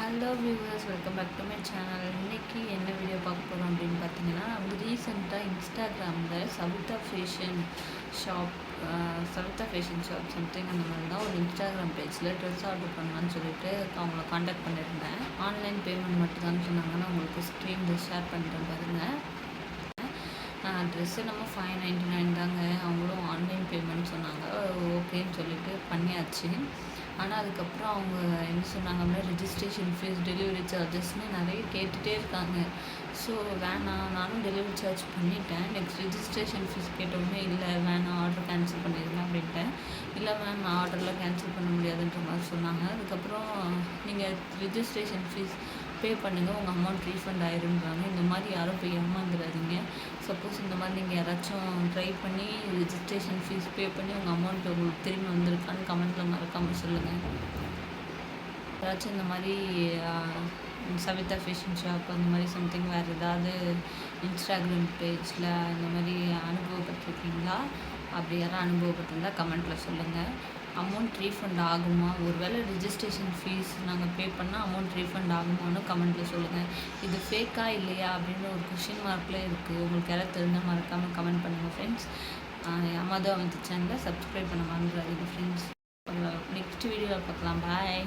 Hello viewers, welcome back to my channel. இன்றைக்கி என்ன video பார்க்க போகிறோம் அப்படின்னு பார்த்தீங்கன்னா, ரீசெண்டாக இன்ஸ்டாகிராமில் சவிதா ஃபேஷன் ஷாப் சம்திங் அந்த மாதிரி தான் ஒரு இன்ஸ்டாகிராம் பேஜில் ட்ரெஸ் ஆர்டர் பண்ணலான்னு சொல்லிட்டு அவங்கள காண்டாக்ட் பண்ணியிருந்தேன். ஆன்லைன் பேமெண்ட் மட்டும் தான் சொன்னாங்கன்னா உங்களுக்கு ஸ்க்ரீனில் ஷேர் பண்ணுறேன் பாருங்கள். ட்ரெஸ்ஸு நம்ம 599 தாங்க. அவங்களும் ஆன்லைன் பேமெண்ட் சொன்னாங்க. ஓகேன்னு சொல்லிட்டு பண்ணியாச்சு. ஆனால் அதுக்கப்புறம் அவங்க என்ன சொன்னாங்க அப்படின்னா, ரிஜிஸ்ட்ரேஷன் ஃபீஸ், டெலிவரி சார்ஜஸ்ன்னு நிறைய கேட்டுகிட்டே இருக்காங்க. ஸோ வேணாம், நானும் டெலிவரி சார்ஜ் பண்ணிட்டேன். நெக்ஸ்ட் ரிஜிஸ்ட்ரேஷன் ஃபீஸ் கேட்டவுடனே இல்லை வேணாம், ஆர்டர் கேன்சல் பண்ணிடுங்க அப்படின்ட்டேன். இல்லை மேம், நான் ஆர்டர்லாம் கேன்சல் பண்ண முடியாதுன்ற மாதிரி சொன்னாங்க. அதுக்கப்புறம் நீங்கள் ரிஜிஸ்ட்ரேஷன் ஃபீஸ் பே பண்ணுங்கள், உங்கள் அமௌண்ட் ரீஃபண்ட் ஆயிருன்றாங்க. இந்த மாதிரி யாரும் போய் ஏமாந்துடாதீங்க. சப்போஸ் இந்த மாதிரி நீங்கள் யாராச்சும் ட்ரை பண்ணி ரிஜிஸ்ட்ரேஷன் ஃபீஸ் பே பண்ணி உங்கள் அமௌண்ட் உங்களுக்கு திரும்பி வந்திருக்கான்னு கமெண்ட்டில் மறக்காமல் சொல்லுங்கள். ஏதாச்சும் இந்த மாதிரி சவிதா ஃபேஷன் ஷாப் அந்த மாதிரி சம்திங் வேறு ஏதாவது இன்ஸ்டாகிராம் பேஜில் இந்த மாதிரி அனுபவப்பட்டிருக்கீங்களா? அப்படி யாரும் அனுபவப்பட்டிருந்தால் கமெண்ட்டில் சொல்லுங்கள். அமௌண்ட் ரீஃபண்ட் ஆகுமா? ஒருவேளை ரிஜிஸ்ட்ரேஷன் ஃபீஸ் நாங்கள் பே பண்ணால் அமௌண்ட் ரீஃபண்ட் ஆகுமான்னு கமெண்ட்டில் சொல்லுங்கள். இது ஃபேக்கா இல்லையா அப்படின்னு ஒரு கொஷின் மார்க்கில் இருக்குது. உங்களுக்கு யாராவது தெரிஞ்சால் மறக்காமல் கமெண்ட் பண்ணுங்கள் ஃப்ரெண்ட்ஸ். மது அமைச்ச சேனலை சப்ஸ்கிரைப் பண்ண மறந்துடாதீங்க ஃப்ரெண்ட்ஸ். நெக்ஸ்ட் வீடியோவில் பார்க்கலாம். பாய்.